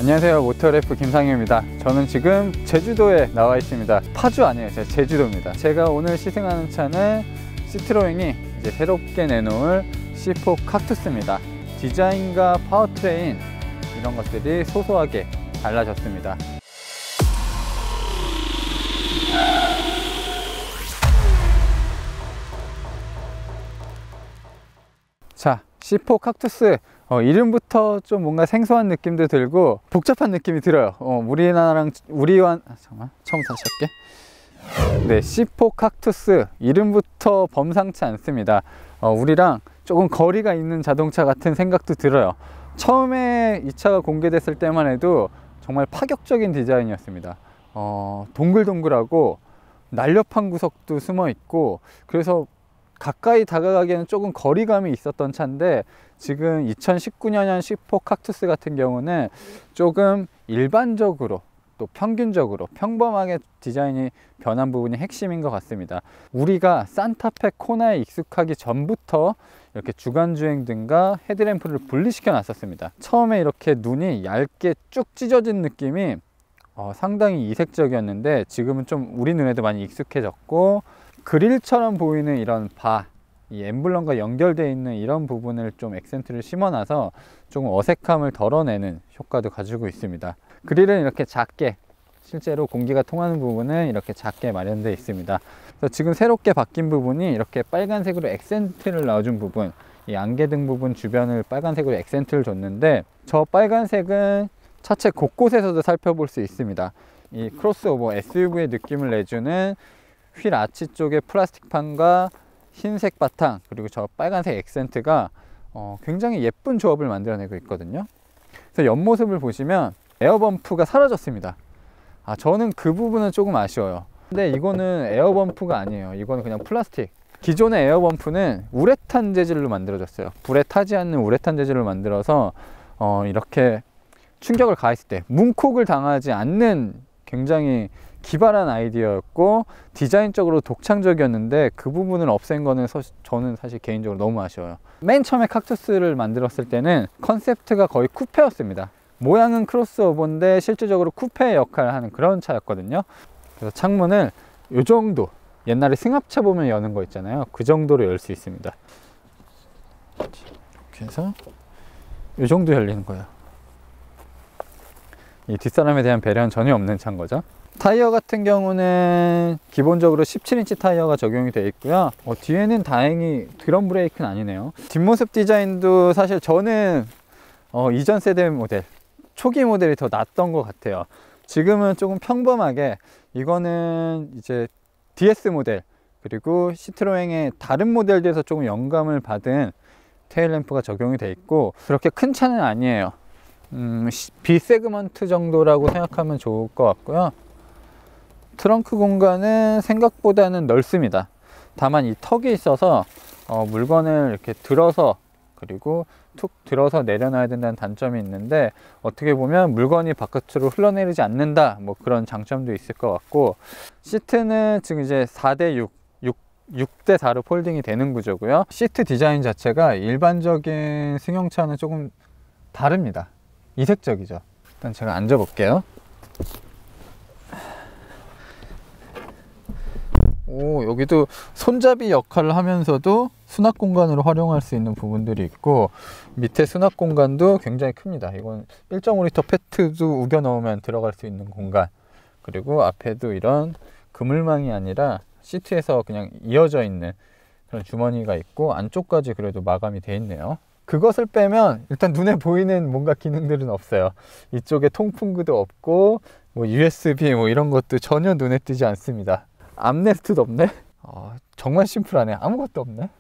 안녕하세요, 모터래프 김상현입니다. 저는 지금 제주도에 나와 있습니다. 파주 아니에요, 제주도입니다. 제가 오늘 시승하는 차는 시트로행이 이제 새롭게 내놓을 C4 칵투스입니다. 디자인과 파워트레인 이런 것들이 소소하게 달라졌습니다. 자, C4 칵투스 이름부터 좀 뭔가 생소한 느낌도 들고 복잡한 느낌이 들어요. 잠깐만, 처음부터 다시 할게. 네, C4 칵투스 이름부터 범상치 않습니다. 우리랑 조금 거리가 있는 자동차 같은 생각도 들어요. 처음에 이 차가 공개됐을 때만 해도 정말 파격적인 디자인이었습니다. 동글동글하고 날렵한 구석도 숨어 있고, 그래서 가까이 다가가기에는 조금 거리감이 있었던 차인데, 지금 2019년형 C4 칵투스 같은 경우는 조금 일반적으로 또 평균적으로 평범하게 디자인이 변한 부분이 핵심인 것 같습니다. 우리가 산타페 코나에 익숙하기 전부터 이렇게 주간주행 등과 헤드램프를 분리시켜 놨었습니다. 처음에 이렇게 눈이 얇게 쭉 찢어진 느낌이 상당히 이색적이었는데, 지금은 좀 우리 눈에도 많이 익숙해졌고, 그릴처럼 보이는 이런 이 엠블럼과 연결되어 있는 이런 부분을 좀 액센트를 심어놔서 조금 어색함을 덜어내는 효과도 가지고 있습니다. 그릴은 이렇게 작게, 실제로 공기가 통하는 부분은 이렇게 작게 마련되어 있습니다. 그래서 지금 새롭게 바뀐 부분이 이렇게 빨간색으로 액센트를 넣어준 부분, 이 안개등 부분 주변을 빨간색으로 액센트를 줬는데, 저 빨간색은 차체 곳곳에서도 살펴볼 수 있습니다. 이 크로스오버 SUV의 느낌을 내주는 휠 아치 쪽에 플라스틱판과 흰색 바탕, 그리고 저 빨간색 액센트가 굉장히 예쁜 조합을 만들어내고 있거든요. 그래서 옆모습을 보시면 에어범프가 사라졌습니다. 저는 그 부분은 조금 아쉬워요. 근데 이거는 에어범프가 아니에요. 이거는 그냥 플라스틱. 기존의 에어범프는 우레탄 재질로 만들어졌어요. 불에 타지 않는 우레탄 재질로 만들어서 이렇게 충격을 가했을 때 문콕을 당하지 않는 굉장히 기발한 아이디어였고 디자인적으로 독창적이었는데, 그 부분을 없앤 거는 저는 사실 개인적으로 너무 아쉬워요. 맨 처음에 칵투스를 만들었을 때는 컨셉트가 거의 쿠페였습니다. 모양은 크로스오버인데 실질적으로 쿠페의 역할을 하는 그런 차였거든요. 그래서 창문을 이 정도, 옛날에 승합차 보면 여는 거 있잖아요, 그 정도로 열 수 있습니다. 이렇게 해서 이 정도 열리는 거예요. 이 뒷사람에 대한 배려는 전혀 없는 차인 거죠. 타이어 같은 경우는 기본적으로 17인치 타이어가 적용이 되어 있고요. 뒤에는 다행히 드럼 브레이크는 아니네요. 뒷모습 디자인도 사실 저는 이전 세대 모델, 초기 모델이 더 낫던 것 같아요. 지금은 조금 평범하게, 이거는 이제 DS 모델, 그리고 시트로행의 다른 모델들에서 조금 영감을 받은 테일램프가 적용이 되어 있고, 그렇게 큰 차는 아니에요. B 세그먼트 정도라고 생각하면 좋을 것 같고요. 트렁크 공간은 생각보다는 넓습니다. 다만 이 턱이 있어서 물건을 이렇게 들어서, 그리고 툭 들어서 내려놔야 된다는 단점이 있는데, 어떻게 보면 물건이 바깥으로 흘러내리지 않는다, 뭐 그런 장점도 있을 것 같고, 시트는 지금 이제 4대6, 6대4로 폴딩이 되는 구조고요. 시트 디자인 자체가 일반적인 승용차는 조금 다릅니다. 이색적이죠. 일단 제가 앉아 볼게요. 여기도 손잡이 역할을 하면서도 수납 공간으로 활용할 수 있는 부분들이 있고, 밑에 수납 공간도 굉장히 큽니다. 이건 1.5L 페트도 우겨 넣으면 들어갈 수 있는 공간, 그리고 앞에도 이런 그물망이 아니라 시트에서 그냥 이어져 있는 그런 주머니가 있고, 안쪽까지 그래도 마감이 되어 있네요. 그것을 빼면 일단 눈에 보이는 뭔가 기능들은 없어요. 이쪽에 통풍구도 없고, 뭐 USB 뭐 이런 것도 전혀 눈에 띄지 않습니다. 암레스트도 없네. 정말 심플하네. 아무것도 없네.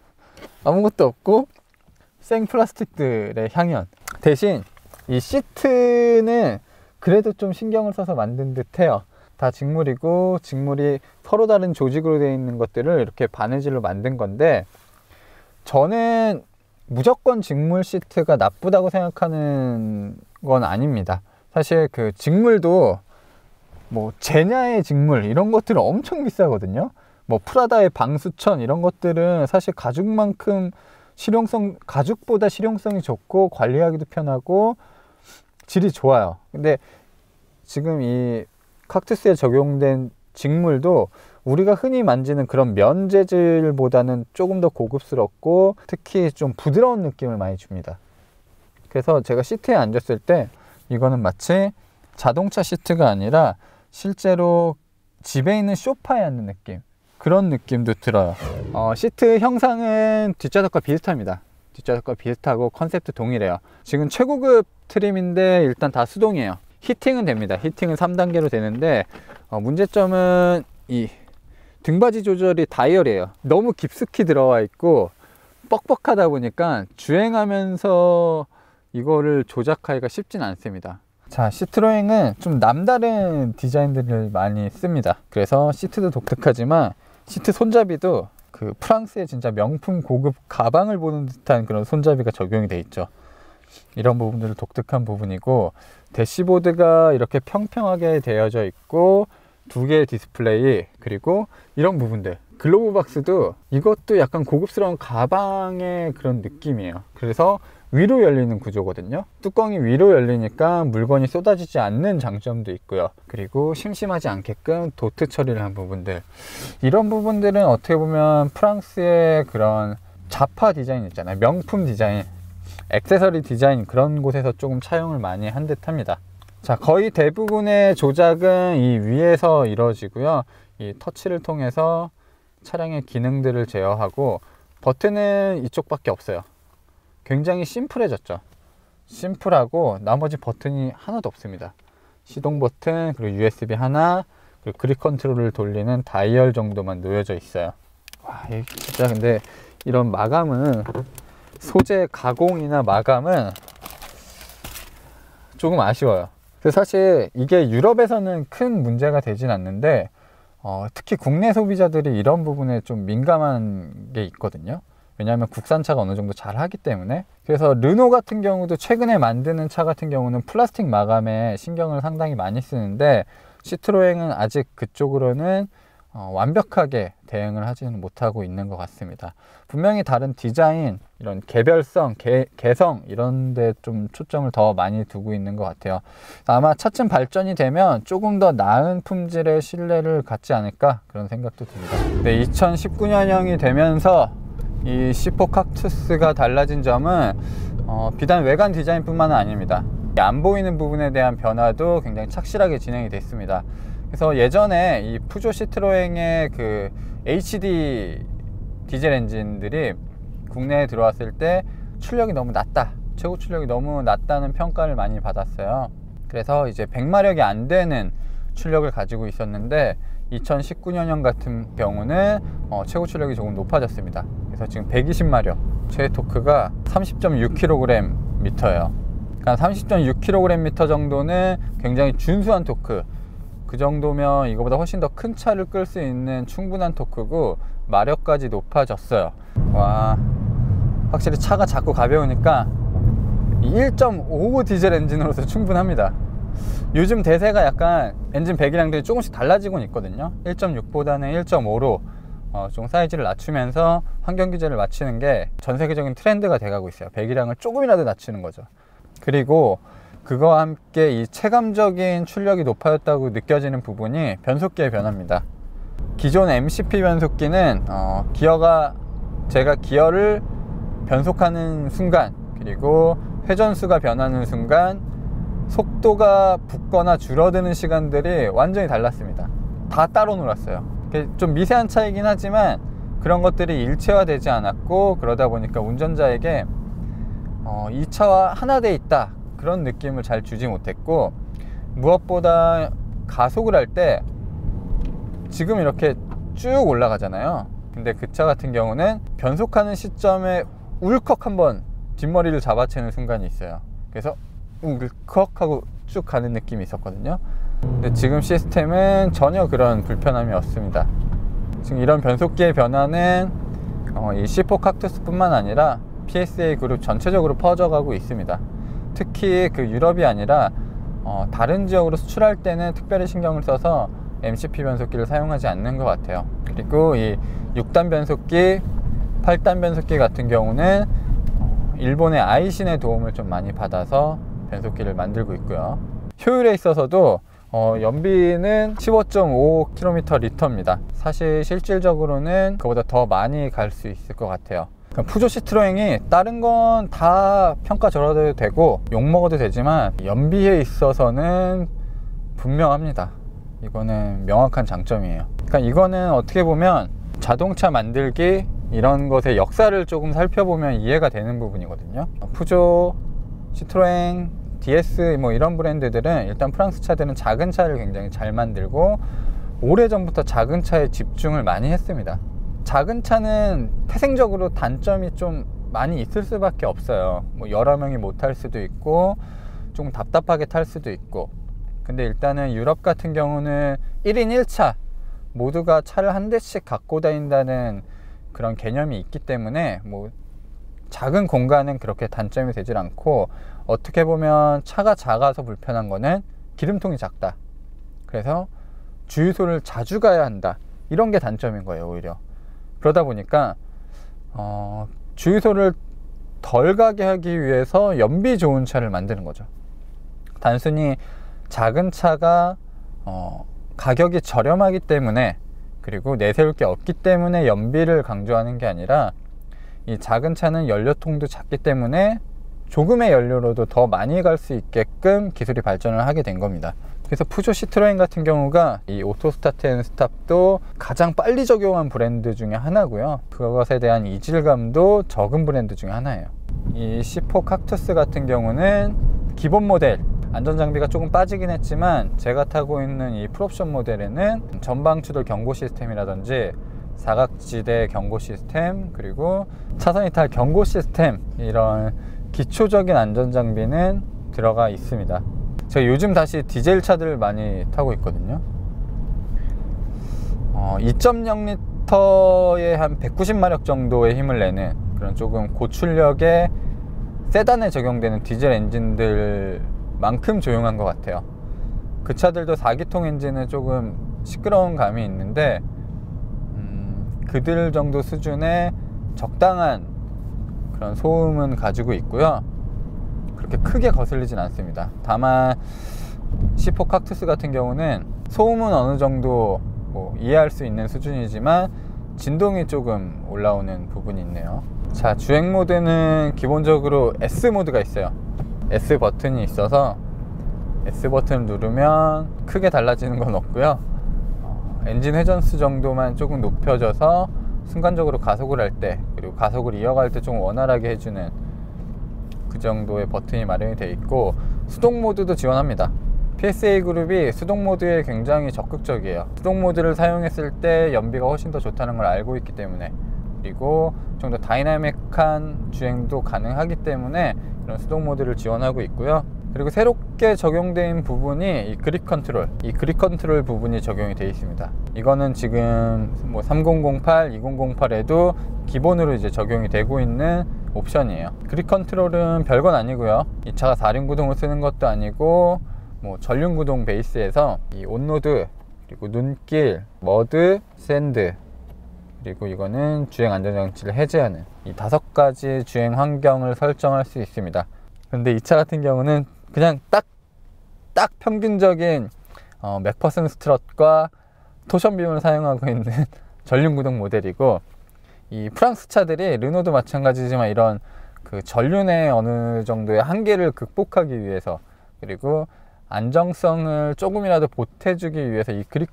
아무것도 없고 생 플라스틱들의 향연. 대신 이 시트는 그래도 좀 신경을 써서 만든 듯해요. 다 직물이고, 직물이 서로 다른 조직으로 되어 있는 것들을 이렇게 바느질로 만든 건데, 저는 무조건 직물 시트가 나쁘다고 생각하는 건 아닙니다. 사실 그 직물도 뭐 제냐의 직물 이런 것들은 엄청 비싸거든요. 뭐 프라다의 방수천 이런 것들은 사실 가죽보다 실용성이 좋고 관리하기도 편하고 질이 좋아요. 근데 지금 이 칵투스에 적용된 직물도 우리가 흔히 만지는 그런 면 재질보다는 조금 더 고급스럽고 특히 좀 부드러운 느낌을 많이 줍니다. 그래서 제가 시트에 앉았을 때 이거는 마치 자동차 시트가 아니라 실제로 집에 있는 소파에 앉는 느낌, 그런 느낌도 들어요. 시트 형상은 뒷좌석과 비슷합니다. 뒷좌석과 비슷하고 컨셉도 동일해요. 지금 최고급 트림인데 일단 다 수동이에요. 히팅은 됩니다. 히팅은 3단계로 되는데 문제점은 이 등받이 조절이 다이얼이에요. 너무 깊숙이 들어와 있고 뻑뻑하다 보니까 주행하면서 이거를 조작하기가 쉽진 않습니다. 자, 시트로행은 좀 남다른 디자인들을 많이 씁니다. 그래서 시트도 독특하지만 시트 손잡이도 그 프랑스의 진짜 명품 고급 가방을 보는 듯한 그런 손잡이가 적용이 돼 있죠. 이런 부분들은 독특한 부분이고, 대시보드가 이렇게 평평하게 되어져 있고 2개의 디스플레이, 그리고 이런 부분들, 글로브 박스도 이것도 약간 고급스러운 가방의 그런 느낌이에요. 그래서 위로 열리는 구조거든요. 뚜껑이 위로 열리니까 물건이 쏟아지지 않는 장점도 있고요. 그리고 심심하지 않게끔 도트 처리를 한 부분들, 이런 부분들은 어떻게 보면 프랑스의 그런 자파 디자인 있잖아요. 명품 디자인, 액세서리 디자인, 그런 곳에서 조금 차용을 많이 한 듯 합니다. 자, 거의 대부분의 조작은 이 위에서 이루어지고요. 이 터치를 통해서 차량의 기능들을 제어하고, 버튼은 이쪽밖에 없어요. 굉장히 심플해졌죠. 심플하고 나머지 버튼이 하나도 없습니다. 시동 버튼, 그리고 USB 하나, 그리고 그립 컨트롤을 돌리는 다이얼 정도만 놓여져 있어요. 와, 진짜 근데 이런 마감은, 소재 가공이나 마감은 조금 아쉬워요. 그래서 사실 이게 유럽에서는 큰 문제가 되진 않는데 특히 국내 소비자들이 이런 부분에 좀 민감한 게 있거든요. 왜냐하면 국산차가 어느 정도 잘 하기 때문에. 그래서 르노 같은 경우도 최근에 만드는 차 같은 경우는 플라스틱 마감에 신경을 상당히 많이 쓰는데, 시트로행은 아직 그쪽으로는 완벽하게 대응을 하지는 못하고 있는 것 같습니다. 분명히 다른 디자인, 이런 개별성, 개성, 이런 데 좀 초점을 더 많이 두고 있는 것 같아요. 아마 차츰 발전이 되면 조금 더 나은 품질의 신뢰를 갖지 않을까, 그런 생각도 듭니다. 네, 2019년형이 되면서 이 C4 칵투스가 달라진 점은 비단 외관 디자인뿐만은 아닙니다. 안 보이는 부분에 대한 변화도 굉장히 착실하게 진행이 됐습니다. 그래서 예전에 이 푸조 시트로행의 그 HD 디젤 엔진들이 국내에 들어왔을 때 출력이 너무 낮다, 최고 출력이 너무 낮다는 평가를 많이 받았어요. 그래서 이제 100마력이 안 되는 출력을 가지고 있었는데 2019년형 같은 경우는 최고 출력이 조금 높아졌습니다. 그래서 지금 120마력, 최대 토크가 30.6kgm예요. 그러니까 30.6kgm 정도는 굉장히 준수한 토크, 그 정도면 이거보다 훨씬 더 큰 차를 끌 수 있는 충분한 토크고, 마력까지 높아졌어요. 와, 확실히 차가 작고 가벼우니까 1.5 디젤 엔진으로서 충분합니다. 요즘 대세가 약간 엔진 배기량들이 조금씩 달라지고 있거든요. 1.6보다는 1.5로 좀 사이즈를 낮추면서 환경 규제를 맞추는 게 전 세계적인 트렌드가 돼가고 있어요. 배기량을 조금이라도 낮추는 거죠. 그리고 그거와 함께 이 체감적인 출력이 높아졌다고 느껴지는 부분이 변속기의 변화입니다. 기존 MCP 변속기는 제가 기어를 변속하는 순간, 그리고 회전수가 변하는 순간 속도가 붙거나 줄어드는 시간들이 완전히 달랐습니다. 다 따로 놀았어요. 좀 미세한 차이긴 하지만 그런 것들이 일체화되지 않았고, 그러다 보니까 운전자에게 이 차와 하나 돼 있다, 그런 느낌을 잘 주지 못했고, 무엇보다 가속을 할 때 지금 이렇게 쭉 올라가잖아요. 근데 그 차 같은 경우는 변속하는 시점에 울컥 한번 뒷머리를 잡아채는 순간이 있어요. 그래서 울컥 하고 쭉 가는 느낌이 있었거든요. 근데 지금 시스템은 전혀 그런 불편함이 없습니다. 지금 이런 변속기의 변화는 이 C4 칵투스 뿐만 아니라 PSA 그룹 전체적으로 퍼져가고 있습니다. 특히 그 유럽이 아니라 다른 지역으로 수출할 때는 특별히 신경을 써서 MCP 변속기를 사용하지 않는 것 같아요. 그리고 이 6단 변속기, 8단 변속기 같은 경우는 일본의 아이신의 도움을 좀 많이 받아서 변속기를 만들고 있고요. 효율에 있어서도 연비는 15.5km 리터입니다. 사실 실질적으로는 그보다 더 많이 갈 수 있을 것 같아요. 푸조 시트로행이 다른 건 다 평가 절하도 되고 욕먹어도 되지만 연비에 있어서는 분명합니다. 이거는 명확한 장점이에요. 그러니까 이거는 어떻게 보면 자동차 만들기 이런 것의 역사를 조금 살펴보면 이해가 되는 부분이거든요. 푸조, 시트로행, DS 뭐 이런 브랜드들은 일단 프랑스 차들은 작은 차를 굉장히 잘 만들고 오래전부터 작은 차에 집중을 많이 했습니다. 작은 차는 태생적으로 단점이 좀 많이 있을 수밖에 없어요. 뭐 여러 명이 못 탈 수도 있고 좀 답답하게 탈 수도 있고. 근데 일단은 유럽 같은 경우는 1인 1차 모두가 차를 한 대씩 갖고 다닌다는 그런 개념이 있기 때문에 뭐 작은 공간은 그렇게 단점이 되질 않고, 어떻게 보면 차가 작아서 불편한 거는 기름통이 작다, 그래서 주유소를 자주 가야 한다, 이런 게 단점인 거예요. 오히려 그러다 보니까 주유소를 덜 가게 하기 위해서 연비 좋은 차를 만드는 거죠. 단순히 작은 차가 가격이 저렴하기 때문에, 그리고 내세울 게 없기 때문에 연비를 강조하는 게 아니라, 이 작은 차는 연료통도 작기 때문에 조금의 연료로도 더 많이 갈 수 있게끔 기술이 발전을 하게 된 겁니다. 그래서 푸조 시트로엔 같은 경우가 이 오토 스타트 앤 스탑도 가장 빨리 적용한 브랜드 중에 하나고요. 그것에 대한 이질감도 적은 브랜드 중에 하나예요. 이 C4 칵투스 같은 경우는 기본 모델 안전장비가 조금 빠지긴 했지만, 제가 타고 있는 이 풀옵션 모델에는 전방 추돌 경고 시스템이라든지 사각지대 경고 시스템, 그리고 차선 이탈 경고 시스템, 이런 기초적인 안전장비는 들어가 있습니다. 제가 요즘 다시 디젤 차들을 많이 타고 있거든요. 2.0L에 한 190마력 정도의 힘을 내는 그런 조금 고출력의 세단에 적용되는 디젤 엔진들만큼 조용한 것 같아요. 그 차들도 4기통 엔진은 조금 시끄러운 감이 있는데, 그들 정도 수준의 적당한 그런 소음은 가지고 있고요. 그렇게 크게 거슬리진 않습니다. 다만 C4 칵투스 같은 경우는 소음은 어느 정도 뭐 이해할 수 있는 수준이지만 진동이 조금 올라오는 부분이 있네요. 자, 주행 모드는 기본적으로 S 모드가 있어요. S 버튼이 있어서 S 버튼을 누르면 크게 달라지는 건 없고요. 엔진 회전수 정도만 조금 높여져서 순간적으로 가속을 할 때, 그리고 가속을 이어갈 때 좀 원활하게 해주는 그 정도의 버튼이 마련이 되어 있고, 수동 모드도 지원합니다. PSA 그룹이 수동 모드에 굉장히 적극적이에요. 수동 모드를 사용했을 때 연비가 훨씬 더 좋다는 걸 알고 있기 때문에, 그리고 좀 더 다이나믹한 주행도 가능하기 때문에 이런 수동 모드를 지원하고 있고요. 그리고 새롭게 적용된 부분이 이 그립 컨트롤, 이 그립 컨트롤 부분이 적용이 되어 있습니다. 이거는 지금 뭐 3008, 2008에도 기본으로 이제 적용이 되고 있는 옵션이에요. 그립 컨트롤은 별건 아니고요. 이 차가 4륜 구동을 쓰는 것도 아니고, 뭐 전륜 구동 베이스에서 이 온로드, 그리고 눈길, 머드, 샌드, 그리고 이거는 주행 안전장치를 해제하는 이 5가지 주행 환경을 설정할 수 있습니다. 근데 이 차 같은 경우는 그냥 딱 평균적인 맥퍼슨 스트럿과 토션빔을 사용하고 있는 전륜 구동 모델이고, 이 프랑스 차들이 르노도 마찬가지지만 이런 그 전륜의 어느 정도의 한계를 극복하기 위해서, 그리고 안정성을 조금이라도 보태주기 위해서 이 그립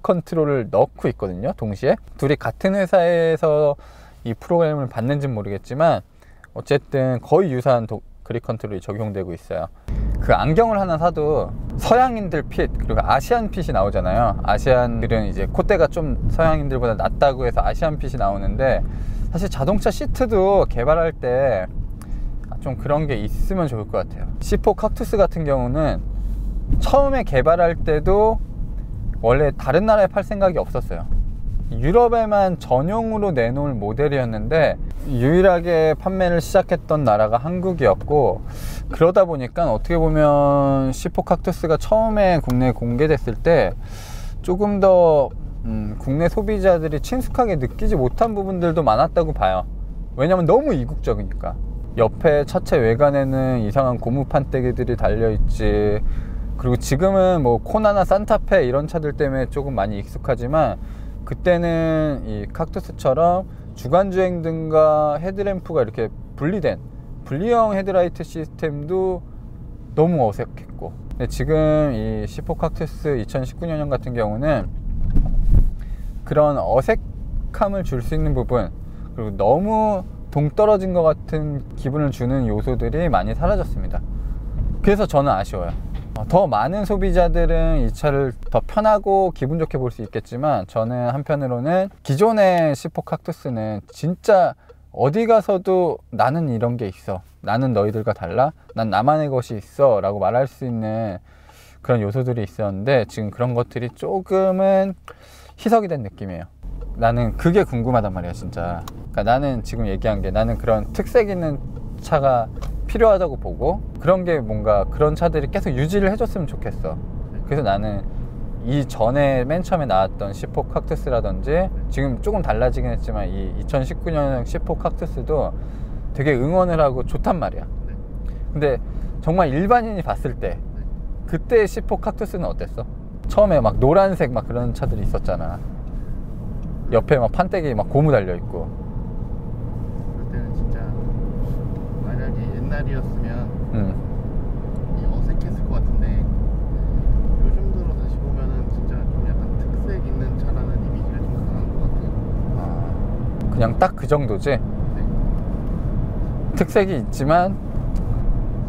컨트롤을 넣고 있거든요. 동시에 둘이 같은 회사에서 이 프로그램을 받는지는 모르겠지만 어쨌든 거의 유사한 그립 컨트롤이 적용되고 있어요. 그 안경을 하나 사도 서양인들 핏, 그리고 아시안 핏이 나오잖아요. 아시안들은 이제 콧대가 좀 서양인들보다 낮다고 해서 아시안 핏이 나오는데, 사실 자동차 시트도 개발할 때 좀 그런 게 있으면 좋을 것 같아요. C4 칵투스 같은 경우는 처음에 개발할 때도 원래 다른 나라에 팔 생각이 없었어요. 유럽에만 전용으로 내놓을 모델이었는데 유일하게 판매를 시작했던 나라가 한국이었고, 그러다 보니까 어떻게 보면 C4 칵투스가 처음에 국내에 공개됐을 때 조금 더 국내 소비자들이 친숙하게 느끼지 못한 부분들도 많았다고 봐요. 왜냐면 너무 이국적이니까. 옆에 차체 외관에는 이상한 고무 판때기들이 달려있지. 그리고 지금은 뭐 코나나 산타페 이런 차들 때문에 조금 많이 익숙하지만, 그때는 이 칵투스처럼 주간주행 등과 헤드램프가 이렇게 분리된 분리형 헤드라이트 시스템도 너무 어색했고, 근데 지금 이 C4 칵투스 2019년형 같은 경우는 그런 어색함을 줄 수 있는 부분, 그리고 너무 동떨어진 것 같은 기분을 주는 요소들이 많이 사라졌습니다. 그래서 저는 아쉬워요. 더 많은 소비자들은 이 차를 더 편하고 기분 좋게 볼 수 있겠지만, 저는 한편으로는 기존의 C4 칵투스는 진짜 어디 가서도 나는 이런 게 있어, 나는 너희들과 달라, 난 나만의 것이 있어 라고 말할 수 있는 그런 요소들이 있었는데, 지금 그런 것들이 조금은 희석이 된 느낌이에요. 나는 그게 궁금하단 말이야 진짜. 그러니까 나는 지금 얘기한 게, 나는 그런 특색 있는 차가 필요하다고 보고, 그런 게 뭔가 그런 차들이 계속 유지를 해줬으면 좋겠어. 그래서 나는 이 전에 맨 처음에 나왔던 C4 칵투스라든지, 지금 조금 달라지긴 했지만 이 2019년형 C4 칵투스도 되게 응원을 하고 좋단 말이야. 근데 정말 일반인이 봤을 때 그때 C4 칵투스는 어땠어? 처음에 막 노란색 막 그런 차들이 있었잖아. 옆에 막 판때기 막 고무 달려있고. 그때는 진짜 만약에 옛날이었으면 어색했을 것 같은데, 요즘 들어 다시 보면은 진짜 좀 약간 특색 있는 차라는 이미지가 좀 강한 것 같아요. 그냥 딱 그 정도지? 네. 특색이 있지만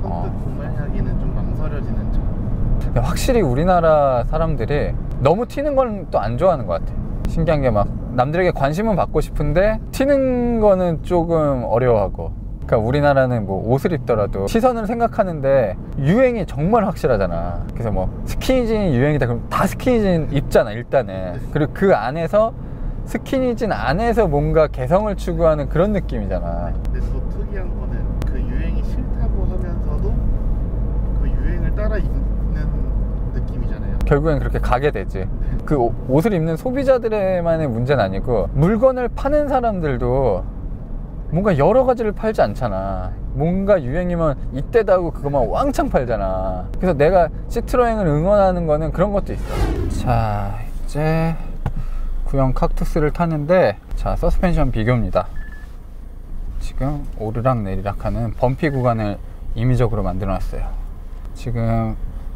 선뜻 구매하기는 좀 망설여지는 차. 확실히 우리나라 사람들이 너무 튀는 건 또 안 좋아하는 것 같아. 신기한 게, 막 남들에게 관심은 받고 싶은데 튀는 거는 조금 어려워하고. 그러니까 우리나라는 뭐 옷을 입더라도 시선을 생각하는데 유행이 정말 확실하잖아. 그래서 뭐 스키니진이 유행이다 그럼 다 스키니진 입잖아 일단은. 그리고 그 안에서 스키니진 안에서 뭔가 개성을 추구하는 그런 느낌이잖아. 근데 또 특이한 거는 그 유행이 싫다고 하면서도 그 유행을 따라 입는 느낌이잖아요. 결국엔 그렇게 가게 되지. 그 옷을 입는 소비자들만의 문제는 아니고, 물건을 파는 사람들도 뭔가 여러 가지를 팔지 않잖아. 뭔가 유행이면 이때다 하고 그거만 왕창 팔잖아. 그래서 내가 시트로행을 응원하는 거는 그런 것도 있어. 자, 이제 구형 칵투스를 타는데, 자, 서스펜션 비교입니다. 지금 오르락 내리락 하는 범피 구간을 임의적으로 만들어 놨어요. 지금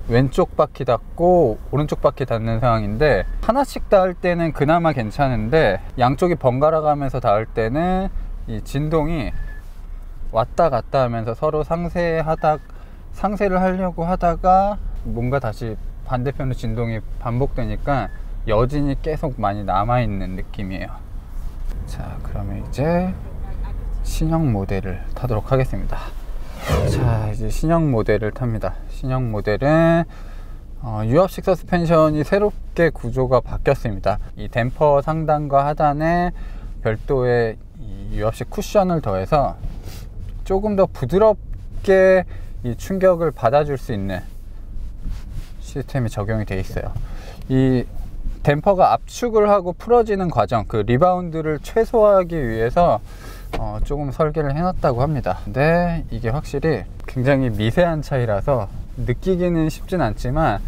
왼쪽 바퀴 닫고 오른쪽 바퀴 닫는 상황인데, 하나씩 닿을 때는 그나마 괜찮은데 양쪽이 번갈아 가면서 닿을 때는 이 진동이 왔다 갔다 하면서 서로 상세를 하려고 하다가 뭔가 다시 반대편으로 진동이 반복되니까 여진이 계속 많이 남아있는 느낌이에요. 자, 그러면 이제 신형 모델을 타도록 하겠습니다. 자, 이제 신형 모델을 탑니다. 신형 모델은 유압식 서스펜션이 새롭게 구조가 바뀌었습니다. 이 댐퍼 상단과 하단에 별도의 이 유압식 쿠션을 더해서 조금 더 부드럽게 이 충격을 받아줄 수 있는 시스템이 적용이 되어 있어요. 이 댐퍼가 압축을 하고 풀어지는 과정, 그 리바운드를 최소화하기 위해서 조금 설계를 해놨다고 합니다. 근데 이게 확실히 굉장히 미세한 차이라서 느끼기는 쉽진 않지만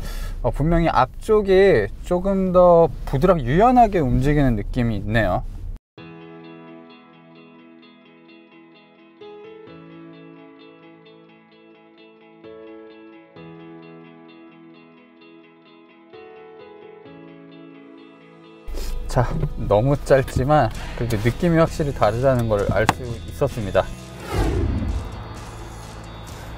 분명히 앞쪽이 조금 더 부드럽게 유연하게 움직이는 느낌이 있네요. 자, 너무 짧지만 그래도 느낌이 확실히 다르다는 걸 알 수 있었습니다.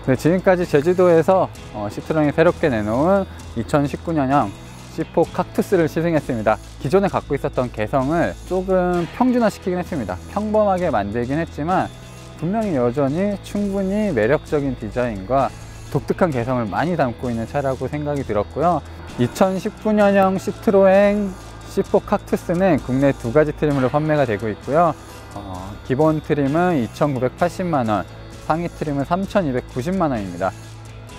네, 지금까지 제주도에서 시트로행이 새롭게 내놓은 2019년형 C4 칵투스를 시승했습니다. 기존에 갖고 있었던 개성을 조금 평준화 시키긴 했습니다. 평범하게 만들긴 했지만 분명히 여전히 충분히 매력적인 디자인과 독특한 개성을 많이 담고 있는 차라고 생각이 들었고요. 2019년형 시트로행 C4 칵투스는 국내 두 가지 트림으로 판매가 되고 있고요. 기본 트림은 2,980만원, 상위 트림은 3,290만원입니다.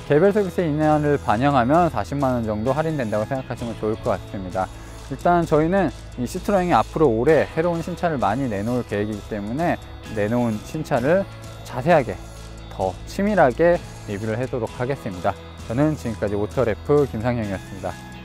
개별 서비스 인하를 반영하면 40만원 정도 할인된다고 생각하시면 좋을 것 같습니다. 일단 저희는 이 시트로행이 앞으로 올해 새로운 신차를 많이 내놓을 계획이기 때문에 내놓은 신차를 자세하게 더 치밀하게 리뷰를 해보도록 하겠습니다. 저는 지금까지 오토래프 김상형이었습니다.